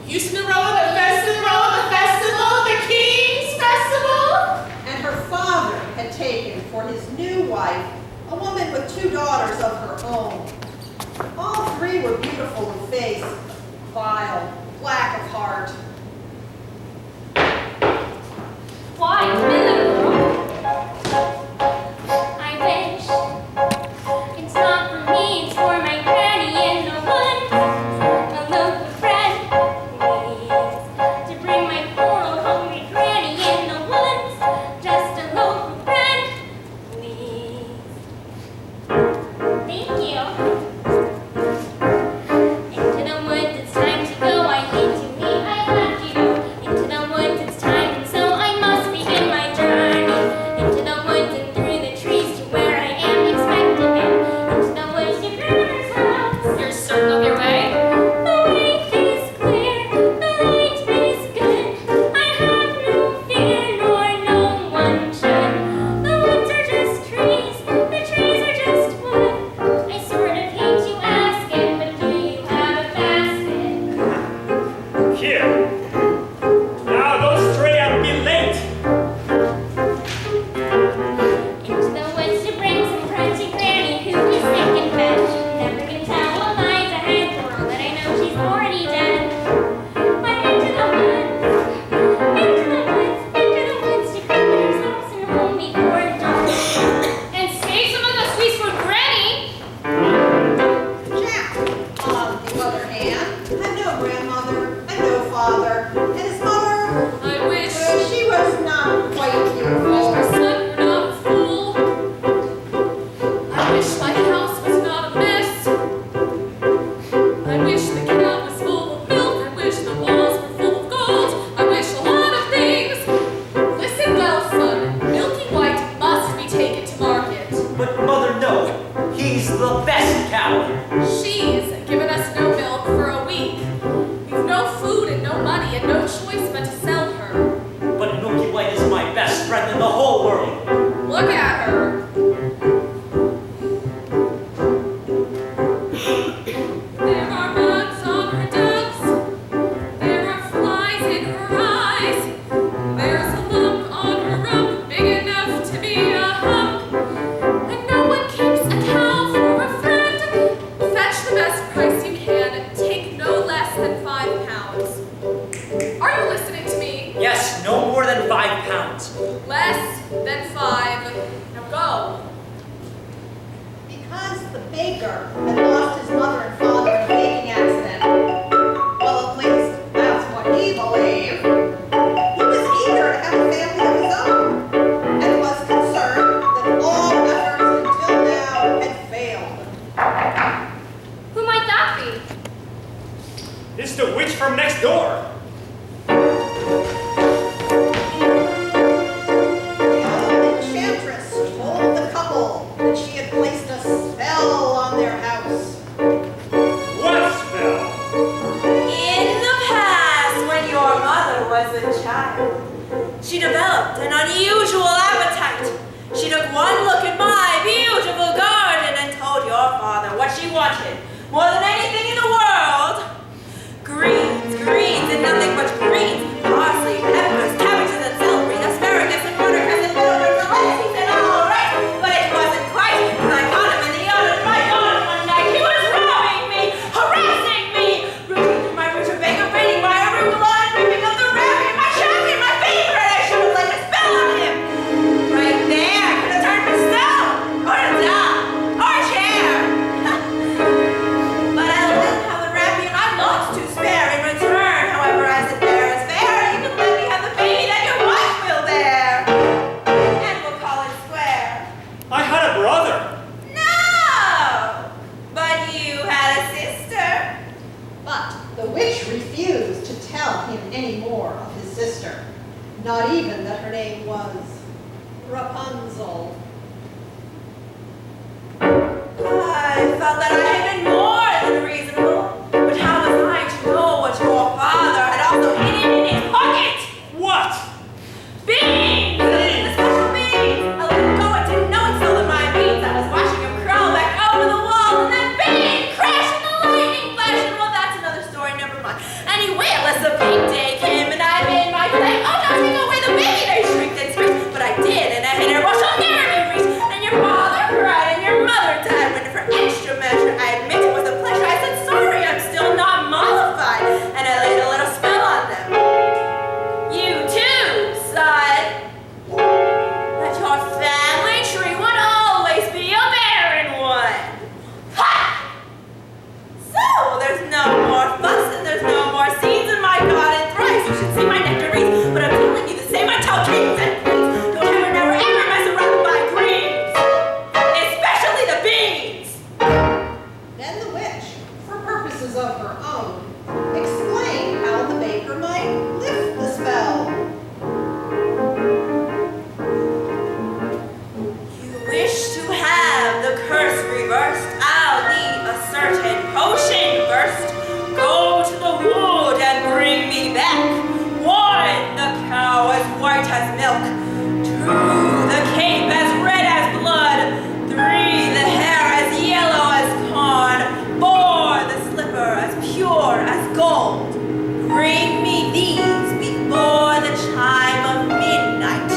the festival, the King's Festival. And her father had taken for his new wife a woman with 2 daughters of her own. All 3 were beautiful of face, vile, black of heart. Why, Miller? I wish it's not for me, it's for my granny and the one, a local friend, please, to bring my poor old hungry granny and the ones, just a local friend, please. Thank you. Into the woods, it's time to go. I hate to leave, I have to go. Into the woods, it's time, and so I must begin my journey. Into the woods and through the trees to where I am expected them. Into the woods to grandmother's house. You're certain of your way? The way is clear, the light is good. I have no fear, nor no one should. The woods are just trees, the trees are just wood. I sort of hate to ask it, but do you have a basket? Here. Now don't stray and be late. Into the woods to bring some bread to Granny, who is sick in bed. Never can tell what lies ahead, for all that I know she's already dead. But into the woods to grandmother's house and home before dawn. And save some of the sweets for Granny. Jack, on the other hand, had no grandmother and no father, and his mother, I wish she was not quite my beautiful. son were not a fool. I wish my house was not a mess. I wish the cow was full of milk. I wish the walls were full of gold. I wish a lot of things. Listen well, son. Milky White must be taken to market. But mother, no. He's the best cow. She's given us no milk for a week. We've no food and no money and no choice but to sell her. But Milky White is my best friend in the whole world. Look at her. There are bugs on her ducks. There are flies in her eyes. There's a lump on her rump big enough to be a hump. And no one keeps a cow for a friend. Fetch the best price you can. Take no less than 5 pounds. Are you listening to me? Yes, no more than 5 pounds. Less than 5. Now go. Because the baker had lost his mother and father in a baking accident. Well, at least that's what he believed. He was eager to have a family of his own, and was concerned that all efforts until now had failed. Who might that be? It's the witch from next door. The old enchantress told the couple that she had placed a spell on their house. What spell? In the past, when your mother was a child, she developed an unusual appetite. She took one look at my beautiful garden and told your father what she wanted more than anything in the world. Greens, greens, and nothing but greens. Parsley, peppers, cabbages, and celery, asparagus, and watercress, and middleburns, and lettuce. He said, all right, but it wasn't quite. And I caught him in the yard in my garden one night. He was robbing me, harassing me, rooting through my roots of bacon, braiding my arugula, and ripping up the rabbit, my champion, my favorite. I should have laid a spell on him. Right there, I could have turned him to stone, or a doll, or a chair. But I let him have the rabbit, and I lost to spare. In return, however, I said, fair is fair. You can let me have the baby that your wife will bear. And we'll call it square. I had a brother. No! But you had a sister. But the witch refused to tell him any more of his sister, not even that her name was Rapunzel. I felt that I had been more than reasonable. But how was I to know what your father had also hidden in his pocket? What? Beans! The special beans! I let him go and didn't know it stolen my beans. I was watching him crawl back over the wall, and then bang! Crash, and the lightning flash, and well, that's another story, never mind. And he any wail as the big day came, and I made my play. Oh, don't take away the baby, they shrieked and screamed. But I did, and I hit her, well, she'll never be reached. And your father cried, and your mother died. When for extra measure, I admit it was a pleasure. I said, sorry, I'm still not mollified. And I laid a little spell on them. You too, son. That your family tree would always be a barren one. Ha! So, there's no more fuss and there's no more seeds in my garden thrice. You should see my nectarines, but I'm telling you the same I tell kings and queens. Don't ever, never, ever mess around with my greens, especially the beans. Then the witch, for purposes of her own, explained how the baker might lift the spell. You wish to have the curse reversed? I'll need a certain potion first. Go to the wood and bring me back 1, the cow as white as milk, 2, the cape as red as blood, 3, the hair as yellow as corn, 4, the slipper as pure as gold. Bring me these before the chime of midnight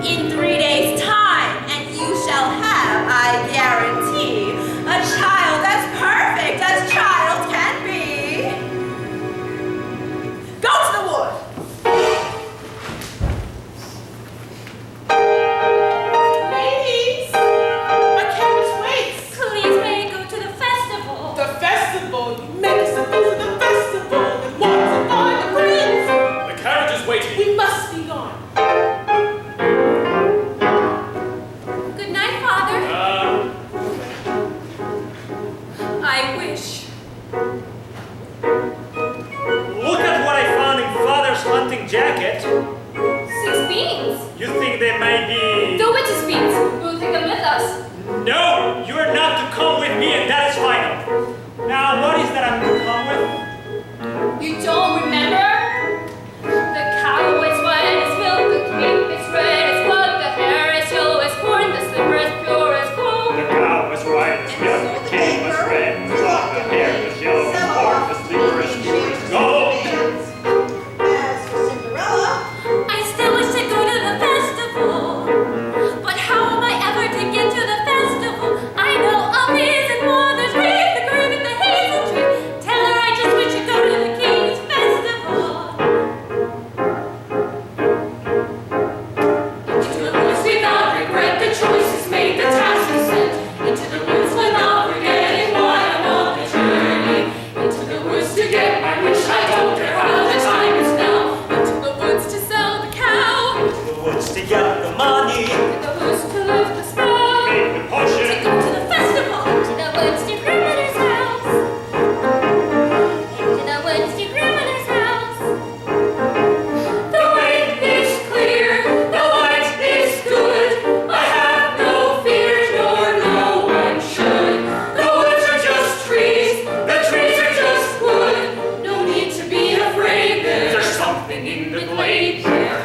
in 3 days' time, and you shall have, I guarantee, a child as perfect as child can be. Go to the wood. Ladies, my carriage waits. Please may I go to the festival. The festival, you make us go to the festival and want to find the prince. The carriage is waiting. We must be gone. Good night, Father. I wish. Look at what I found in Father's hunting jacket. 6 beans. You think they may be... The witch's beans. We'll take them with us. No, you are not to come with me, and that is final. Now, what is that I'm to come with? You don't remember? The cow is white as milk, the cape is red as blood, the hair is yellow as corn, the slipper is pure as gold. The cow was white as milk, the king was red as blood, the hair was yellow as corn, the slipper is pure as gold. As for Cinderella, I still wish to go to the festival. But how am I ever to get to the festival? I know of reason more, there's grief, the groove and the hazel tree. Tell her I just wish to go to the king's festival. Into the woods without regret, the choice is made, the task is set. Into the woods without forgetting why I'm on the journey. Into the woods to get my wish, I don't care how the time is now. Into the woods to sell the cow. Into the woods to get the money. Into the woods to lift the spell. Make the To potion. go to the festival. Into the woods to grandmother's house. Into the woods to grandmother's house. The way is clear, the light is good. I have no fears, nor no one should. The woods are just trees, the trees are just wood. No need to be afraid, there's something in the glade here.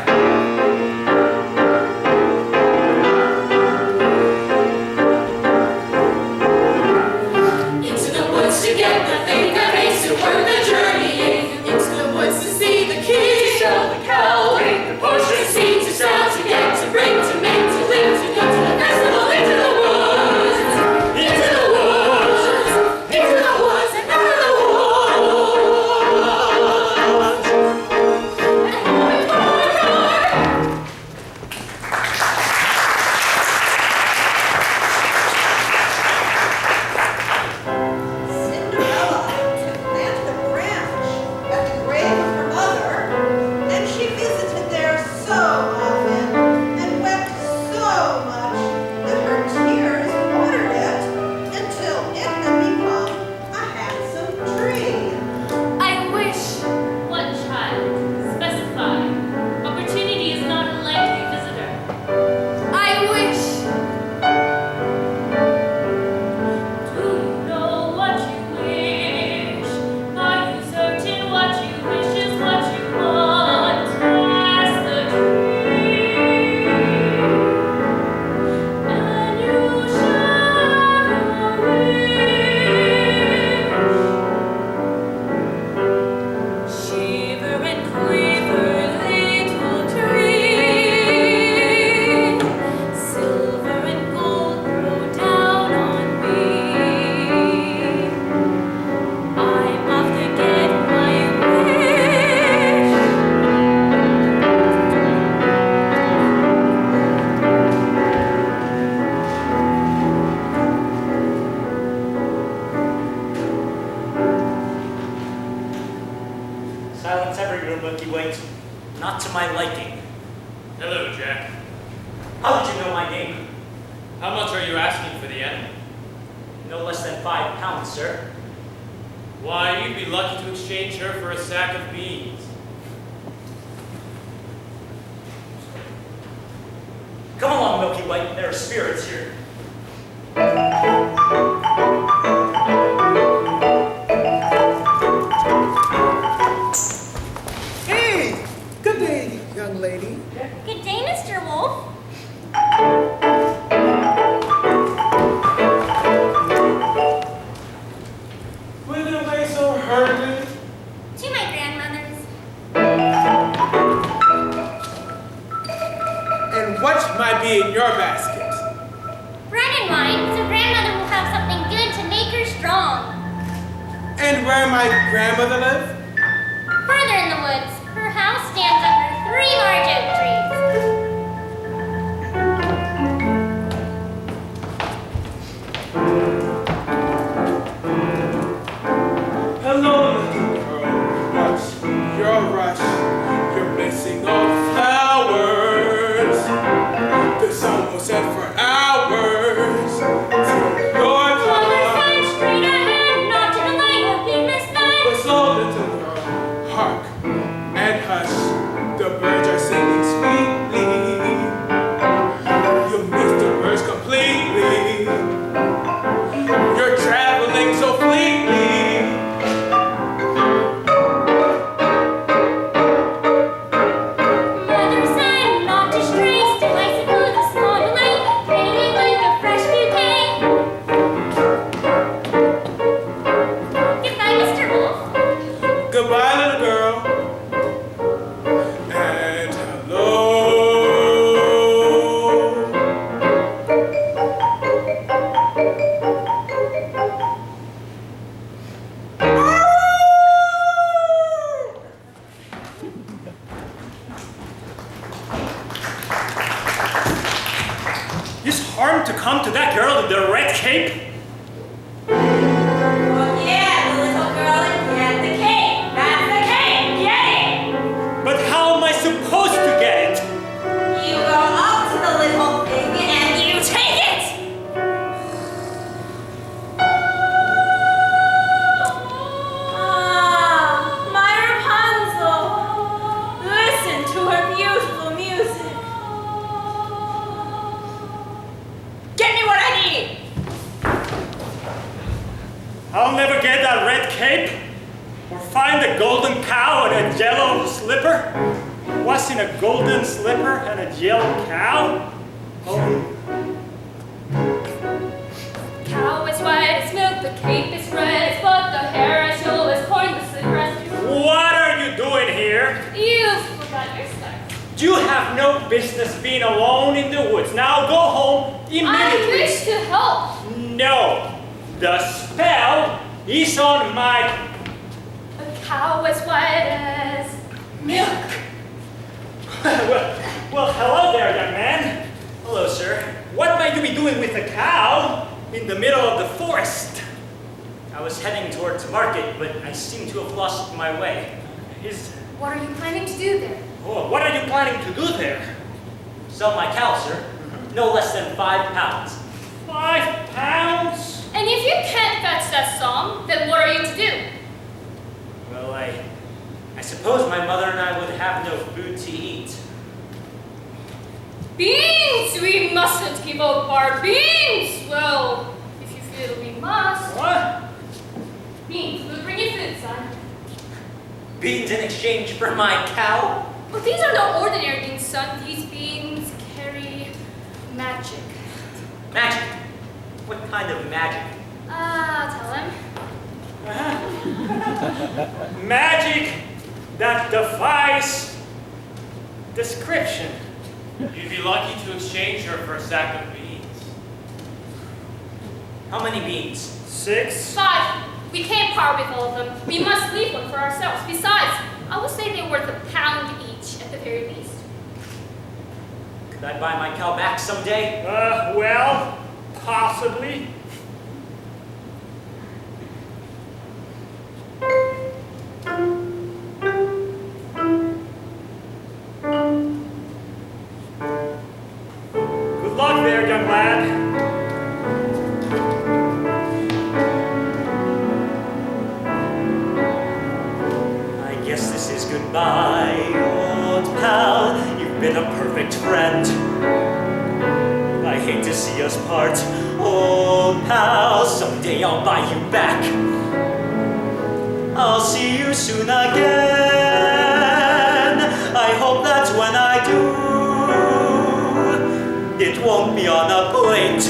Into the woods to get the thing that makes it worth the journey. Into the woods to see the key, to sell the cow, make the potion, to see, to sell, to get, to bring, to make, to live, to go to the festival. Into the woods, into the woods, into the woods, and out of the woods. And more Silence every room, Milky Way. Not to my liking. Hello, Jack. How did you know my name? How much are you asking for the animal? No less than 5 pounds, sir. Why, you'd be lucky to exchange her for a sack of beans. Come along, Milky Way. There are spirits here. Hey, good day, young lady. Good day, Mr. Wolf. Whither away so hurriedly? To my grandmother's. And what might be in your basket? Bread and wine, so grandmother will have something good to make her strong. And where might grandmother live? Further in the woods, her house stands under 3 large oak trees. Hello, little girl. What's your rush? You're missing all flowers. The sun will set for hours. Your Mother time. said straight ahead, not to the light, or be misled. But slow, little girl. Hark and hush. The birds are singing sweetly. You missed the birds completely. You're traveling so fleetly. Mother said not to stray, still I suppose a small delay, maybe like a fresh bouquet. Goodbye, Mr. Wolf. Goodbye, little girl. And hello. Is harm to come to that girl in the red cape? Oh yeah, the little girl and get the cake. That's the cake. Get it. But how am I supposed to get it? You go up to the little thing and you take it. Ah, my Rapunzel. Listen to her beautiful music. Get me what I need. I'll never get that red cape, or find a golden cow and a yellow slipper. What's in a golden slipper and a yellow cow? Oh, Cow is white as milk, the cape is red as blood, the hair as yellow as corn, the slipper as blue. what are you doing here? You've forgot your start. You have no business being alone in the woods. Now go home I immediately. wish to help. No, the spell is on my... A cow as white as milk. well, hello there, young man. Hello, sir. What might you be doing with a cow in the middle of the forest? I was heading towards market, but I seem to have lost my way. What are you planning to do there? Oh, what are you planning to do there? Sell my cow, sir. No less than 5 pounds. 5 pounds? And if you can't fetch that song, then what are you to do? Well, I suppose my mother and I would have no food to eat. Beans! We mustn't give up our beans! Well, if you feel we must. What? Beans, we'll bring you food, son. Beans in exchange for my cow? But these are no ordinary beans, son. These beans carry magic. Magic? What kind of magic? I'll tell him. Magic that defies description. You'd be lucky to exchange her for a sack of beans. How many beans? 6? 5. We can't part with all of them. We must leave one for ourselves. Besides, I would say they're worth £1 each at the very least. Could I buy my cow back someday? Well, possibly. this is goodbye, old pal. You've been a perfect friend. I hate to see us part, old pal. Someday I'll buy you back. I'll see you soon again. I hope that when I do, it won't be on a plate.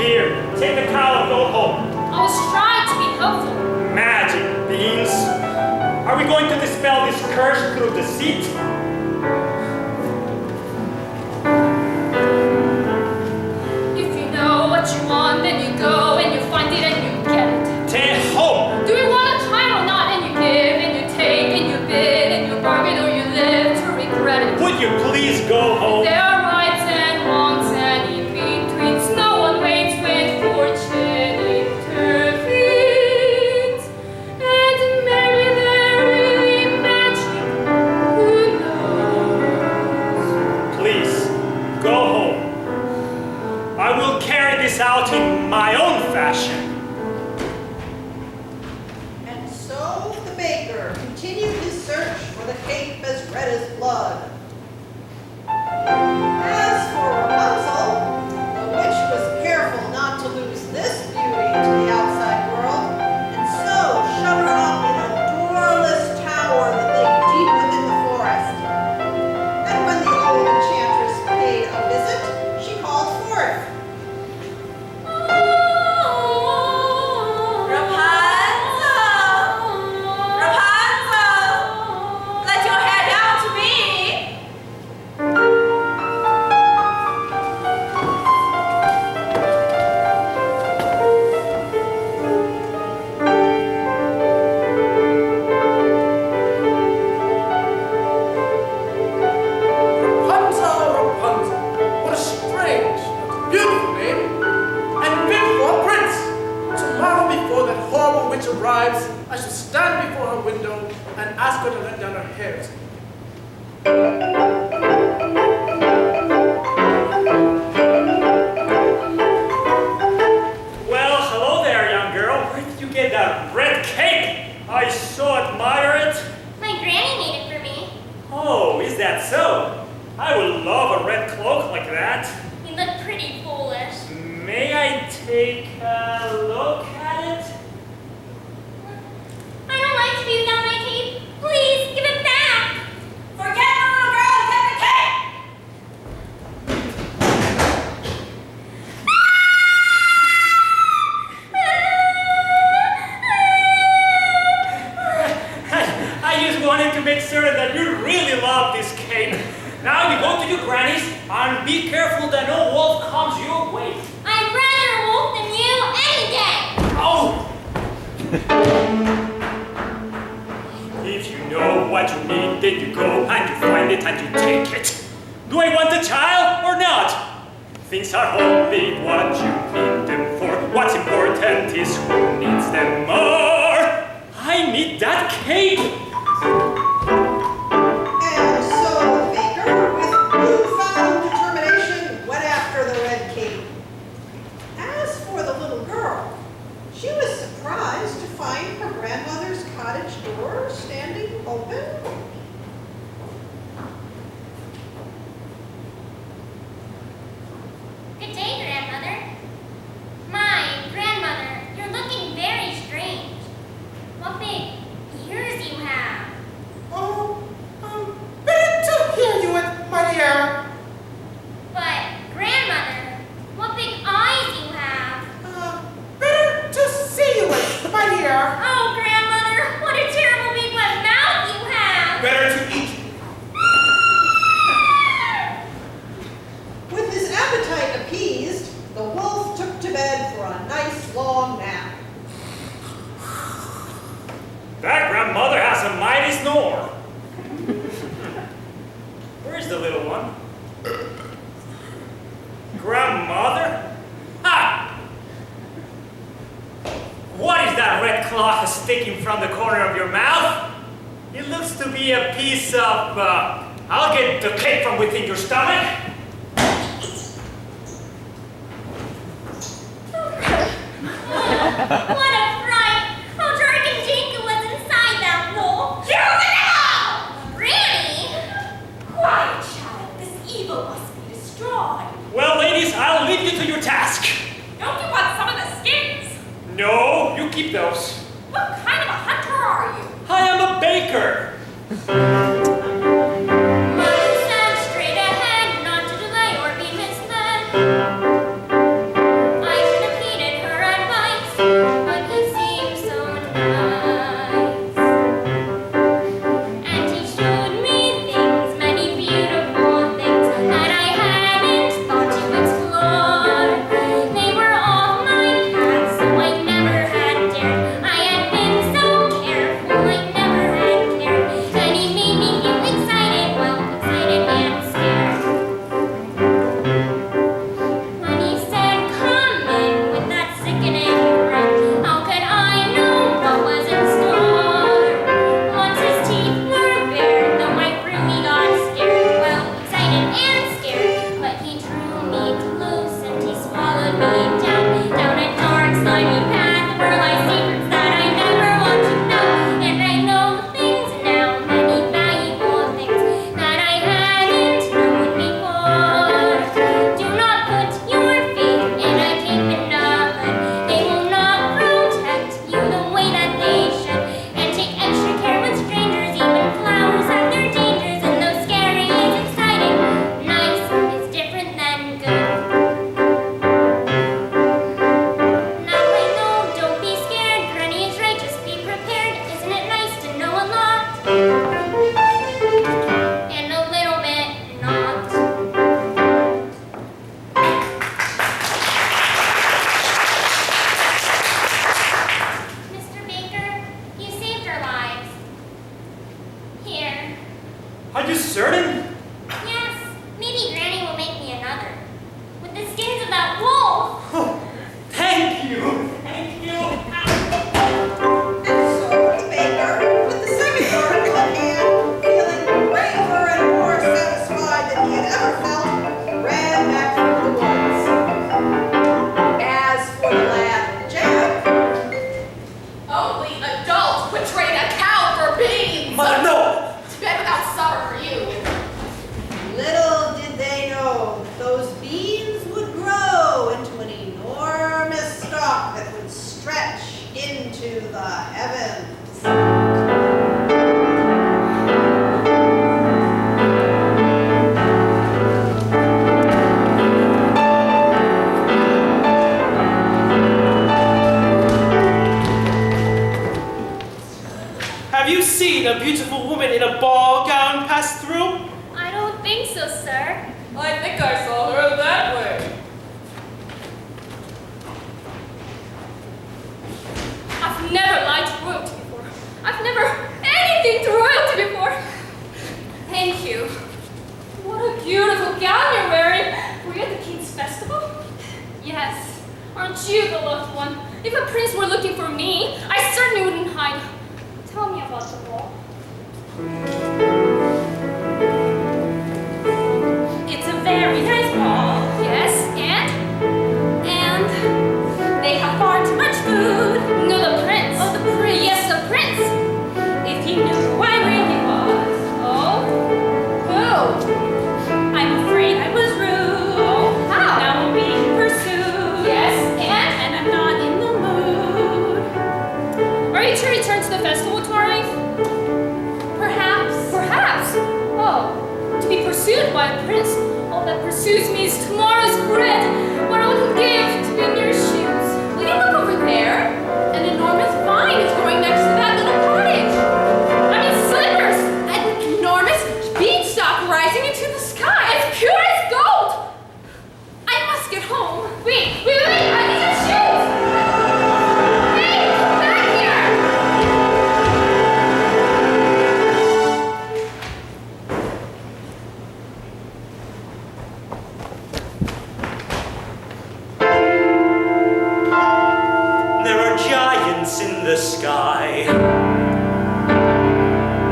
Here, take the cow and go home. I was trying to be helpful. Magic beans. Are we going to dispel this curse through deceit? If you know what you want, then you go and you find it and you get it. Take home. Do you want a time or not? And you give and you take and you bid and you bargain or you live to regret it. Would you please go home? There are rights and wrongs and in betweens. No one waits when fortune intervenes. And maybe they're really magic. Who knows? Please, go home. I will carry this out in my own fashion. And so the baker continued his search for the cape as red as blood. As for Rapunzel, the witch was careful not to lose this beauty to the outside world, and so shut her up in a doorless tower that lay deep within the forest. And when the old enchantress paid a visit, she called forth. Rapunzel! Let your hair down to me! Rapunzel, Rapunzel. What a strange, beautiful name. And fit for a prince. Tomorrow, before that horrible witch arrives, I shall stand before her window and ask her to let down her hair. Well, hello there, young girl. Where did you get that red cape? I so admire it. My granny made it for me. Oh, is that so? I would love a red cloak like that. You look pretty foolish. May I take a look at it? I don't like to be without my cape. Please, give it back. Forget the little girl and get the cape! I just wanted to make certain that you really love this cape. Now you go to your granny's and be careful that no wolf comes your way. I'm rather a wolf than you any day. Oh! If you know what you need, then you go and you find it and you take it. Do I want a child or not? Things are only what you need them for. What's important is who needs them more. I need that cape. And so the baker, with newfound determination, went after the red cape. As for the little girl, she was surprised to find her grandmother's cottage door standing open. Good day, grandmother. My grandmother, you're looking very strange. What big ears you have. Oh, better to hear you, my dear. But, grandmother, what big eyes you have. Better to see you, my dear. Oh, grandmother, what a terrible big wet mouth you have. Better to eat. With his appetite appeased, the wolf took to bed for a nice long nap. That grandmother has a mighty snore. Where's the little one? Grandmother? Ha! What is that red cloth sticking from the corner of your mouth? It looks to be a piece of, I'll get the cake from within your stomach. What a fright! How dark and dank it was inside that hole! You know! Granny! Quiet, child. This evil must be destroyed. Well, ladies, I'll leave you to your task. Don't you want some of the skins? No, you keep those. What kind of a hunter are you? I am a baker. Mother said straight ahead, not to delay or be misled. I should have heeded her advice, but he seemed so nice. And he showed me things, many beautiful things that I hadn't thought to explore. They were off my path, so I never had dared. I had been so careful, I never had cared. And he made me feel excited, well, excited and scared. When he said, "Come in," with that sickening grin, how could I know what was in store? Once his teeth were bare, though my Bruni got scared, well, excited and scared. But he drew me close and he swallowed me down a dark, slimy path where lie secrets that I never want to know. And I know things now, many valuable things that I hadn't known before. Do not put your faith in a cape and a hood. They will not protect you the way that they should. And take extra care with strangers, even flowers have their dangers. And though scary is exciting, nice is different than good. Now I know, don't be scared. Granny is right, just be prepared. Isn't it nice to know a lot? And a little bit not. Mr. Baker, you saved our lives. Here. Are you certain? Yes, maybe Granny will make me another. With the skins of that wolf. Oh, thank you. Thank you. And so the baker, with the second article in hand, feeling braver and more satisfied than he had ever felt, ran back through the woods. As for the lad Jack, Only adults would trade a cow for beans. Mother, no! Too bad without supper for you. little did they know that those beans would grow into an enormous stalk that would stretch into the heavens. Have you seen a beautiful woman in a ball gown pass through? I don't think so, sir. I think I saw her that way. I've never lied to royalty before. I've never anything to royalty before. Thank you. What a beautiful gown you're wearing. Were you at the King's Festival? Yes. Aren't you the loved one? If a prince were looking for me, I certainly wouldn't hide. Tell me about the ball. It's a very nice ball. Yes, and they have far too much food. No, the prince. Oh, the prince. Yes, the prince. If he knew who I really was. Oh, who? I'm afraid I was rude. Oh, how? Now I'm being pursued. Yes, and I'm not in the mood. Are you to return to the festival tomorrow night? Perhaps. Oh, to be pursued by a prince. All that pursues me is tomorrow's bread. What I would give to be in your shoes. Will you look over there? An enormous vine is growing next to that little cottage. I mean slippers. An enormous beanstalk rising into the sky. As pure as gold. I must get home. Wait. I need your shoes. Hey, come back here. There are giants in the sky.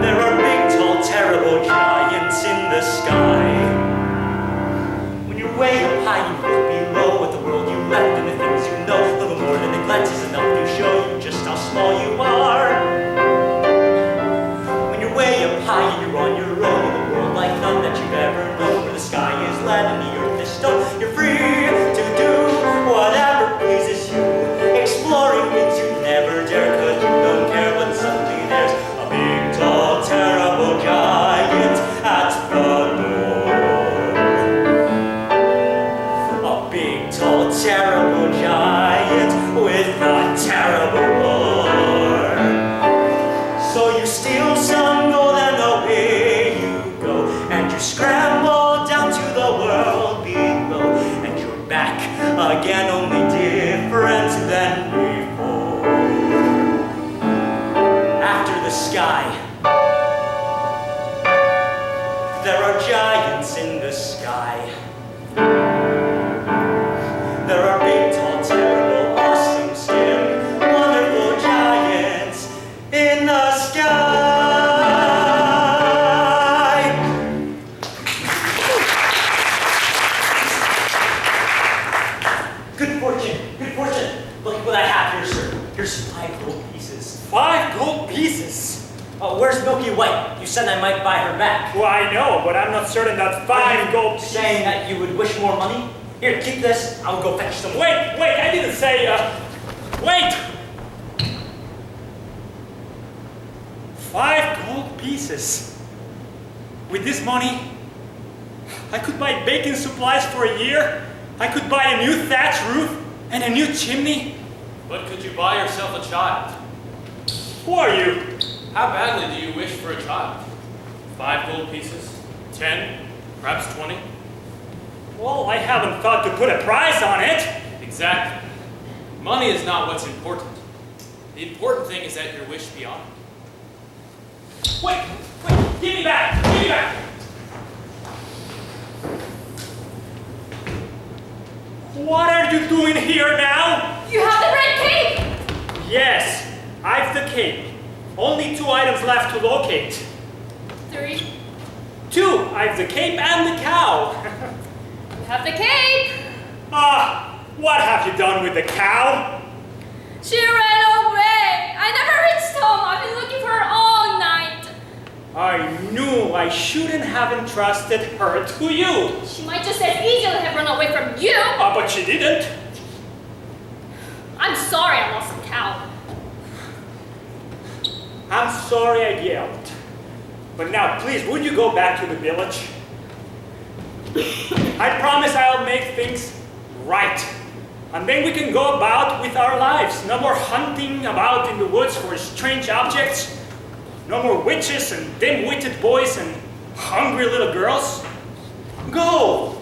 There are big, tall, terrible giants in the sky. When you're way up high, you look below at the world you left and the things you know. Little more than neglect is enough. You terrible war. So you steal some gold and away you go, and you scramble down to the world below, and you're back again, only different than before. After the sky, there are giants in the sky. There are big, tall, terrible, awesome, scary, wonderful giants in the sky. Good fortune, good fortune. Look what I have here, sir. Here's 5 gold pieces. 5 gold pieces? Where's Milky White? You said I might buy her back. Well, I know, but I'm not certain that 5 gold pieces... Saying that you would wish more money? Here, keep this. I'll go fetch some. Wait, I didn't say, wait! 5 gold pieces. With this money, I could buy baking supplies for a year. I could buy a new thatch roof and a new chimney. But could you buy yourself a child? Who are you? How badly do you wish for a child? 5 gold pieces? 10? Perhaps 20? Well, I haven't thought to put a price on it. Exactly. Money is not what's important. The important thing is that your wish be honored. Wait, give me back, give me back. What are you doing here now? You have the red cape! Yes, I've the cape. Only 2 items left to locate. 3. 2, I've the cape and the cow. You have the cape! What have you done with the cow? She ran away! I never reached home! I've been looking for her all night! I knew I shouldn't have entrusted her to you. She might just as easily have run away from you! But she didn't. I'm sorry I lost the cow. I'm sorry I yelled. But now, please, would you go back to the village? I promise I'll make things right. And then we can go about with our lives. No more hunting about in the woods for strange objects. No more witches and dim-witted boys and hungry little girls. Go!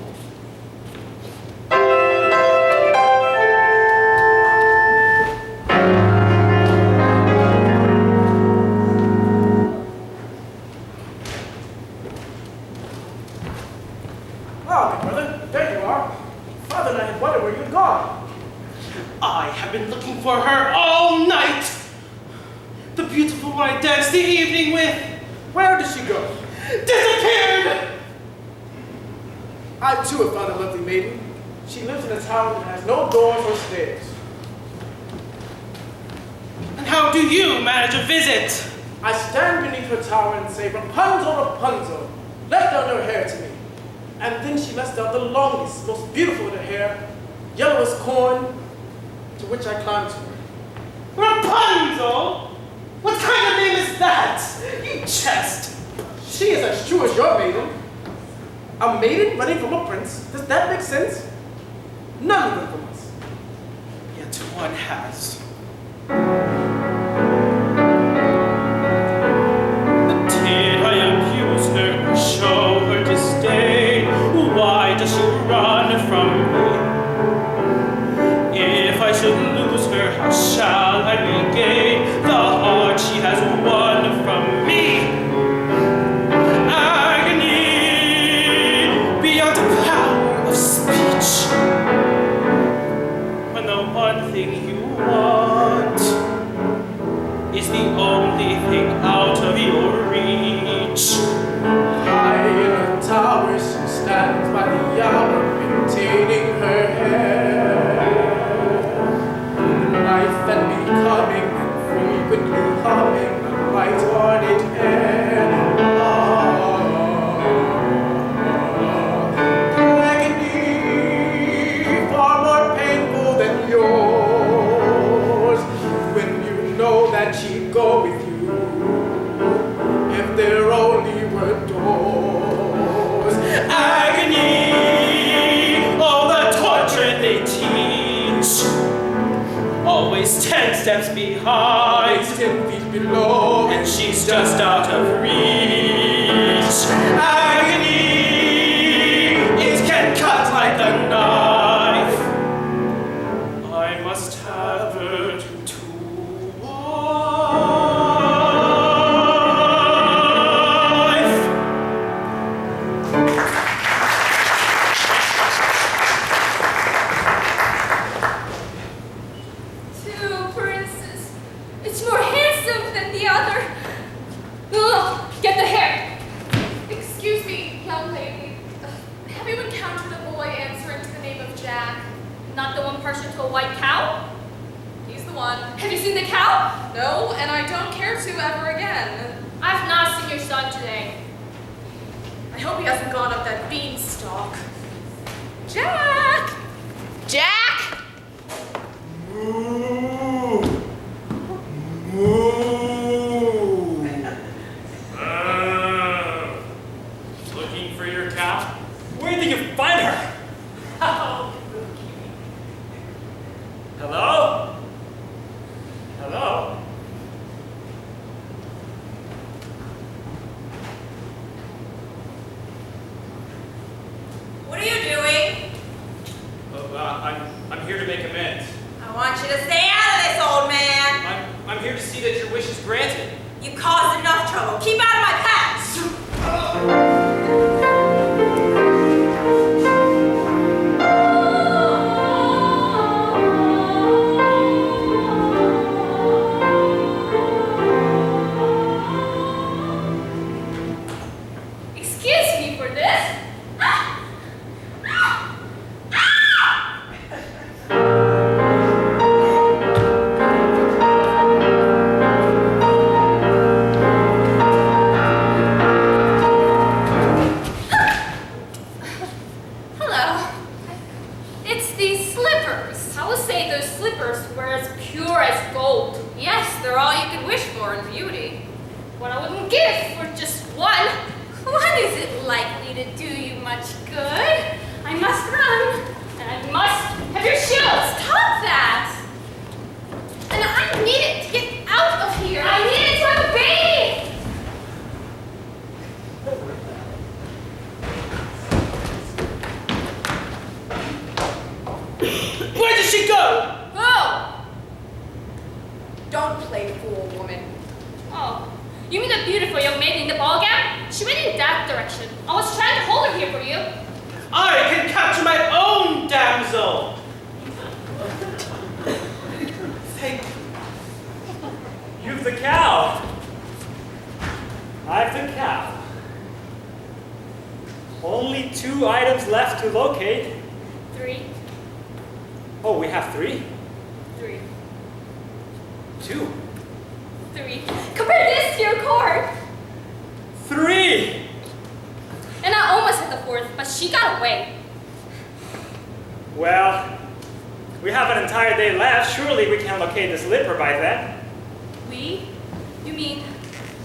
For her all night. The beautiful one I danced the evening with. Where did she go? Disappeared! I too have found a lovely maiden. She lives in a tower that has no doors or stairs. And how do you manage a visit? I stand beneath her tower and say, Rapunzel, Rapunzel, let down your hair to me. And then she lets down the longest, most beautiful of the hair, yellow as corn, to which I climb to her. Rapunzel? What kind of name is that? You jest. She is as true as your maiden. A maiden running from a prince? Does that make sense? None of them from us. Yet one has. Did I abuse her, show her disdain? Why does she run from me? If I should lose her, how shall I regain the heart she has won from me? Agony beyond the power of speech. When the one thing you want is the only thing out of your reach. High in a tower she stands by the hour, maintaining her hair. Life and becoming, and frequently humming the light-hearted air. Agony, far more painful than yours, when you know that she'd go with you, if there only were doors. Agony, all the torture they teach, always tends steps behind. It's 10 feet below. And she's just out of reach. Agony, it can cut like a knife. I must have her to wife. Two princes. It's more handsome than the other. Ugh, get the hair. Excuse me, young lady. Have you encountered a boy answering to the name of Jack? Not the one partial to a white cow? He's the one. Have you seen the cow? No, and I don't care to ever again. I've not seen your son today. I hope he hasn't gone up that beanstalk. Jack! Jack! Moo. Moo. Looking for your cow? Where did you find her? Hello? Hello? What are you doing? I'm here to make amends. I want you to stay out of this, old man. I'm here to see that your wish is granted. You caused enough trouble. Keep out of my path. Excuse me for this. Hello. It's these slippers. I would say those slippers were as pure as gold. Yes, they're all you could wish for in beauty. What I wouldn't give for just one. One isn't likely to do you much good. I must run, and I must have your shoes. Stop that! And I need it to get out of here. I need it to have a baby. Where did she go? Oh! Don't play fool, woman. Oh, you mean the beautiful young maiden in the ball gown? She went in that direction. I was trying to hold her here for you. I can capture my own damsel. Thank you. You've the cow. I've the cow. Only 2 items left to locate. 3, Oh, we have 3? 3, 2. 3. Compare this to your card. 3! And I almost hit the 4th, but she got away. Well, we have an entire day left. Surely we can locate the slipper by then. We? You mean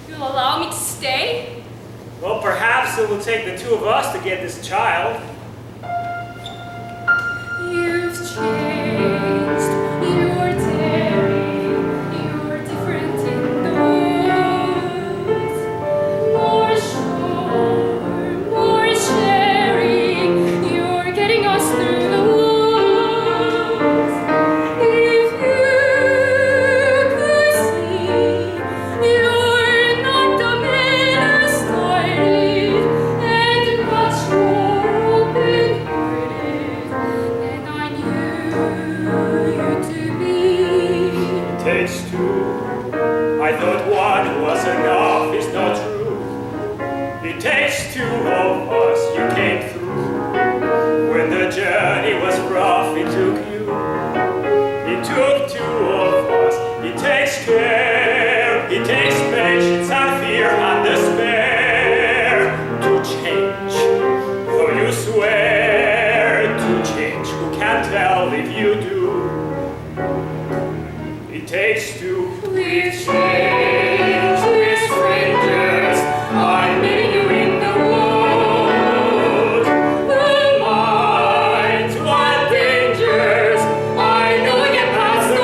you'll allow me to stay? Well, perhaps it will take the 2 of us to get this child. You've changed, you're daring, you're different in those. More sure, more sharing, you're getting us through the woods. If you could see, you're not the man I started, and much more open-hearted than I knew you to be. It takes 2. I thought 1 was enough. It's not true. It takes 2 of us. You came through. When the journey was rough, it took you. It took 2 of us. It takes care. It takes patience and fear and despair to change. Though you swear to change, who can tell if you do? It takes 2. We've changed, we're strangers. I'm meeting you in the wood. The minds, what dangers. I know you can pass the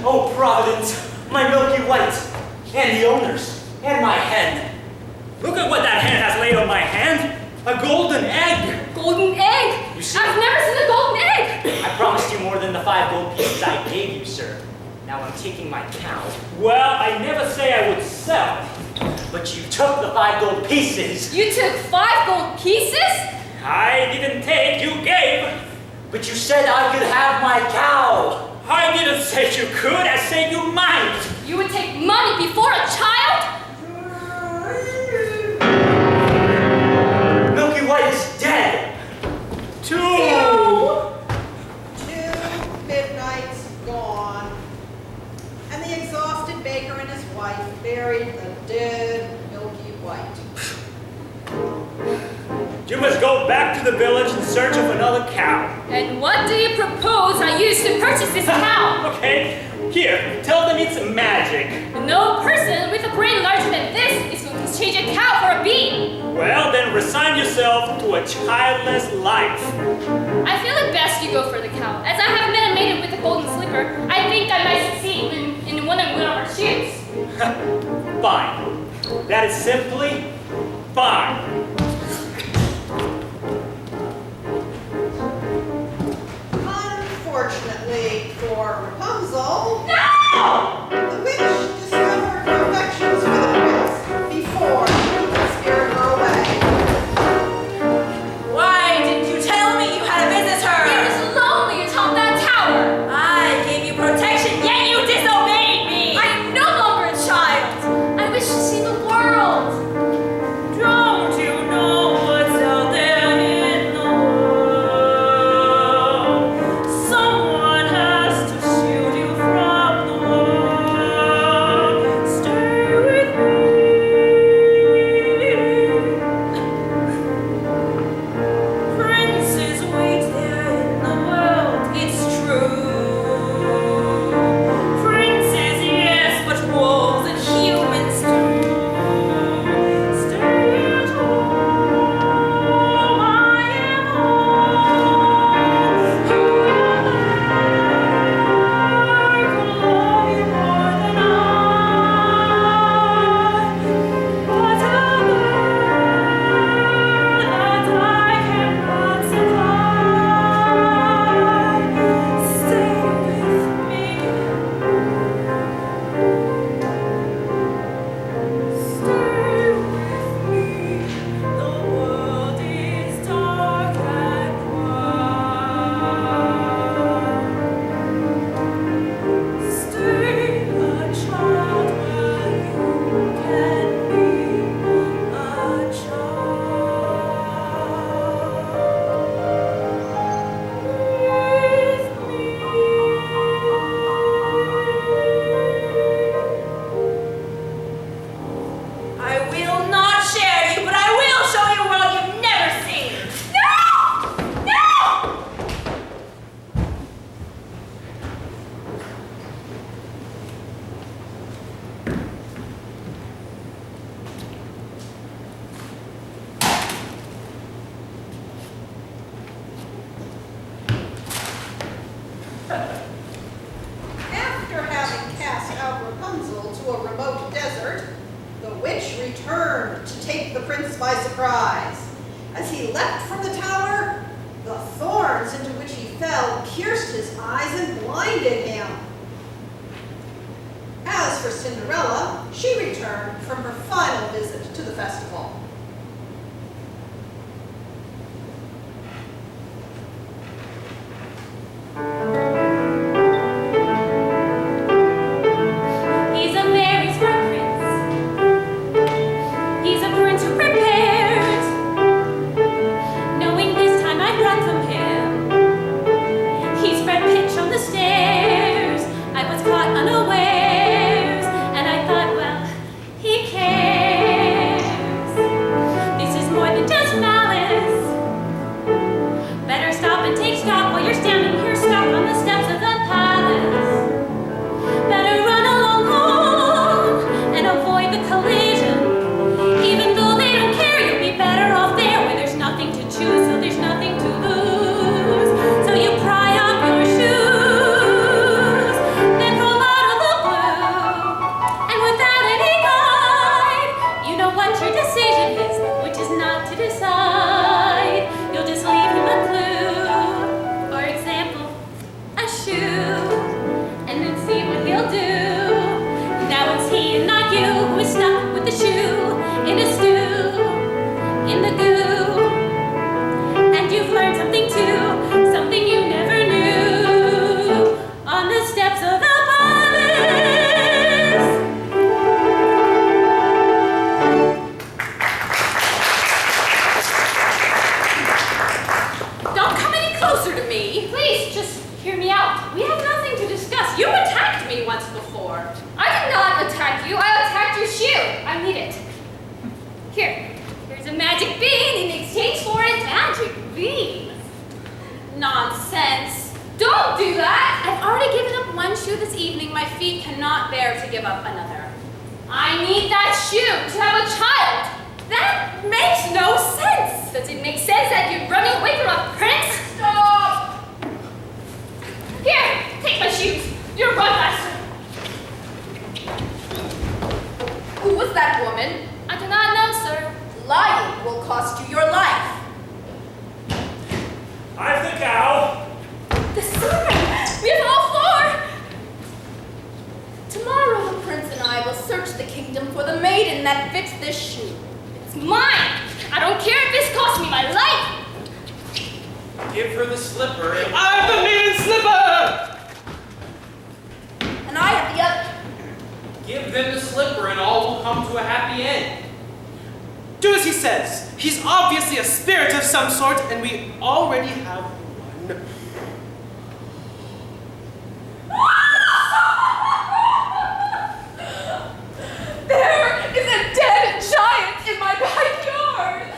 Oh, Providence, my milky white, and the owners, and my hen. Look at what that hen has laid on my hand. A golden egg. Golden egg? You see- I've never seen a golden egg! I promised you more than the 5 gold pieces I gave you, sir. Now I'm taking my cow. Well, I never say I would sell. But you took the 5 gold pieces. You took 5 gold pieces? I didn't take, you gave. But you said I could have my cow. I didn't say you could, I said you might. You would take money before a child? Milky White is dead. 2. 2 midnights gone, and the exhausted baker and his wife buried the dead Milky White. You must go back to the village in search of another cow. And what do you propose I use to purchase this cow? Okay, here, tell them it's magic. No person with a brain larger than this is going to exchange a cow for a bee. Well, then resign yourself to a childless life. I feel it best you go for the cow. As I have met a maiden with a golden slipper, I think I might succeed in one of her shoes. Fine. That is simply fine. Unfortunately for Rapunzel, No! the witch discovered her affections for the prince before he could scare her away. Why didn't you tell me you had a visitor? It was lonely atop that tower. I gave you protection, yet you disobeyed me. I am no longer a child. I wish to see the world. Don't you know what's out there in the world? Someone has to shield you from the world. Stay with me. Princes wait there in the world, it's true. Princes, yes, but wolves and humans too. Stay at home, I am home. You and I could love you more than I. What a that I cannot supply. Stay with me. Stay with me, the world is dark and wide. Stay a child where you can be a child. With I will not share you, but I will show you a world you've never seen. No! No! After having cast out Rapunzel to a remote desert, the witch returned to take the prince by surprise. As he leapt from the tower, the thorns into which he fell pierced his eyes and blinded him. As for Cinderella, she returned from her final visit to the festival. He's a very smart prince. He's a prince who prepares, knowing this time I'd run from him. He spread pitch on the stairs. I was caught unawares, and I thought, well, he cares. This is more than just malice. Better stop and take stock while you're standing here stuck on nonsense. Don't do that. I've already given up one shoe this evening. My feet cannot bear to give up another. I need that shoe to have a child. That makes no sense. Does it make sense that you're running away from a prince? Stop! Here, take my shoes. You're run faster. Who was that woman? I do not know, sir. Lying will cost you your life. I've the cow. The servant! We have all four! Tomorrow the prince and I will search the kingdom for the maiden that fits this shoe. It's mine! I don't care if this costs me my life! Give her the slipper and... I'm the maiden slipper! And I have the other. Give them the slipper and all will come to a happy end. Do as he says. He's obviously a spirit of some sort, and we already have one. There is a dead giant in my backyard.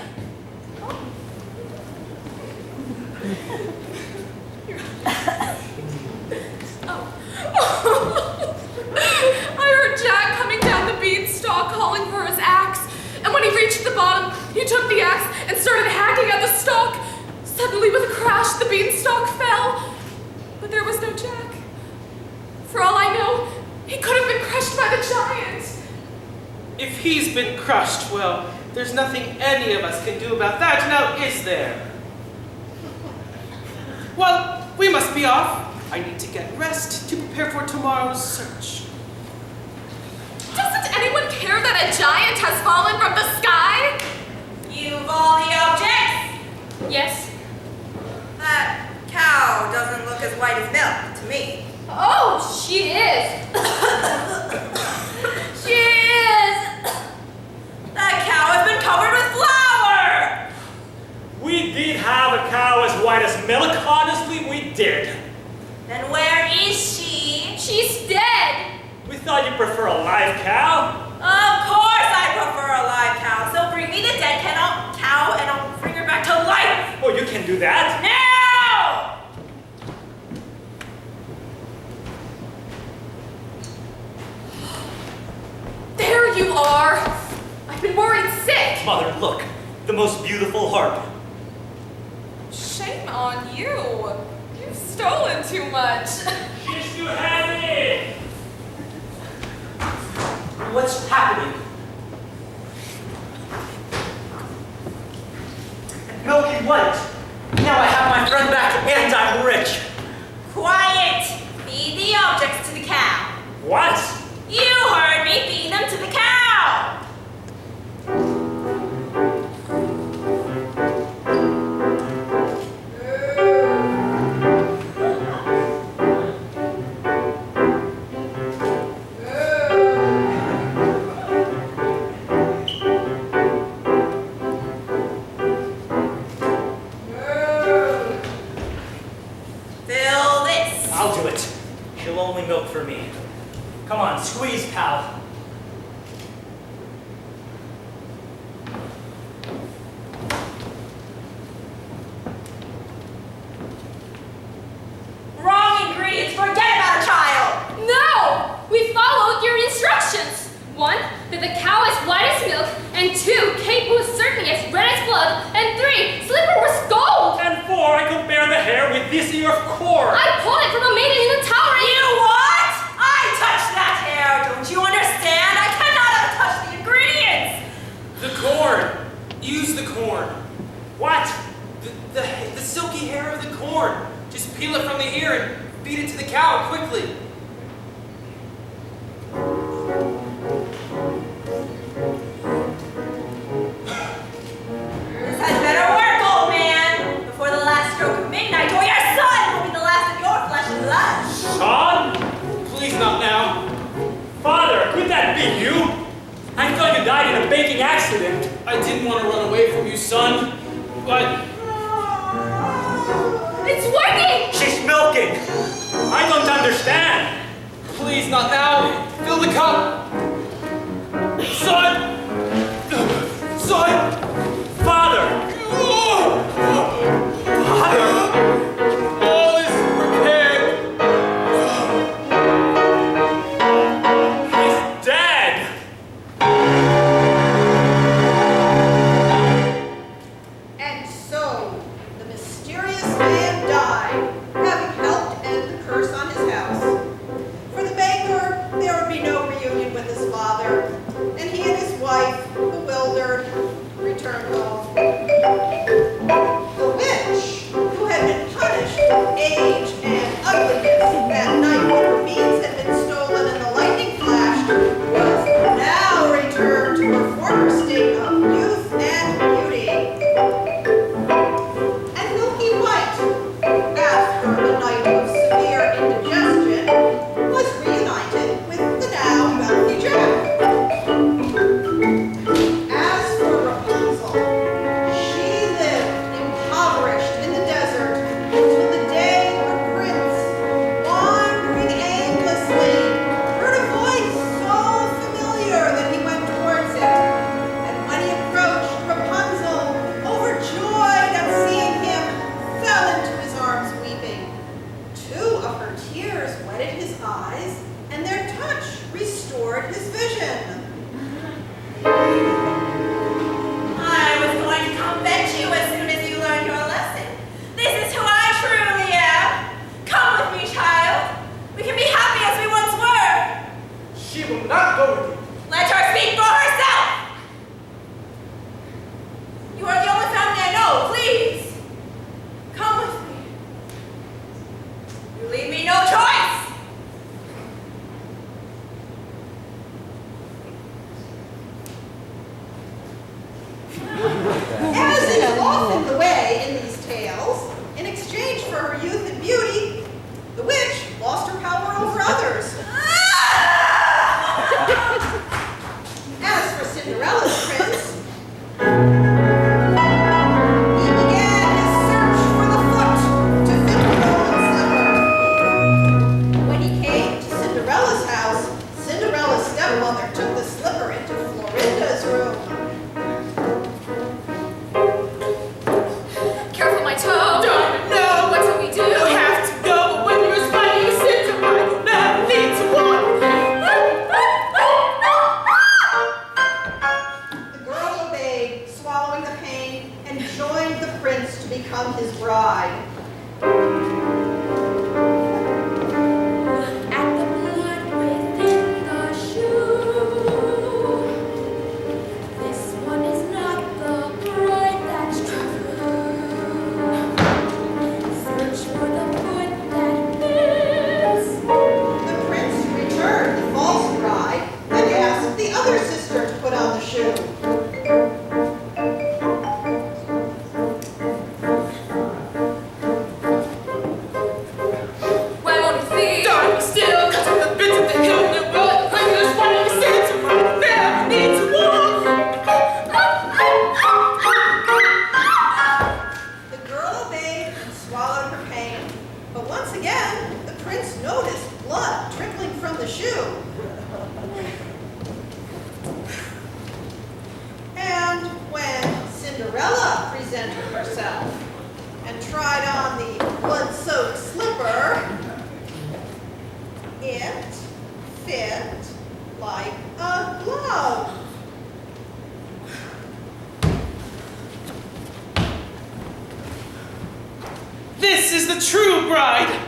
I heard Jack coming down the beanstalk calling for his axe, and when he reached the bottom, he took the axe and started hacking at the stalk. Suddenly, with a crash, the beanstalk fell, but there was no Jack. For all I know, he could have been crushed by the giant. If he's been crushed, well, there's nothing any of us can do about that, now is there? Well, we must be off. I need to get rest to prepare for tomorrow's search. Doesn't anyone care that a giant has fallen from the sky? You've all the objects? Yes. That cow doesn't look as white as milk to me. Oh, she is. She is! That cow has been covered with flour! We did have a cow as white as milk. Honestly, we did. Then where is she? She's dead. We thought you prefer a live cow. Of course I prefer a live cow. So bring me the dead cow and I'll bring her back to life. Oh, you can do that? Now! There you are. I've been worried sick. Mother, look. The most beautiful harp. Shame on you. You've stolen too much. She's too heavy. What's happening? Milky white. Now I have my friend back and I'm rich. Quiet! Feed the objects to the cow. What? You heard me, feed them to the cow! Fill this. I'll do it. She'll only milk for me. Come on, squeeze, pal. Wrong ingredients, forget about a child! No! We followed your instructions. 1, that the cow is white as milk, and 2, Kate was certainly as red as blood, and 3, Slipper was gold. And 4, I compare the hair with this ear of corn. I pulled it from a maiden in the tower. You what? I touched that hair, don't you understand? I cannot have touched the ingredients! The corn. Use the corn. What? The silky hair of the corn. Just peel it from the ear and feed it to the cow quickly. This had better work, old man, before the last stroke of midnight, or your son will be the last of your flesh and blood. Sean? Please not now. Father, could that be you? I thought you died in a baking accident. I didn't want to run away from you, son, but It's working! She's milking. I don't understand. please not now. Fill the cup. Son! Son! Father! Father! Oh, prince noticed blood trickling from the shoe. And when Cinderella presented herself and tried on the blood-soaked slipper, it fit like a glove. This is the true bride.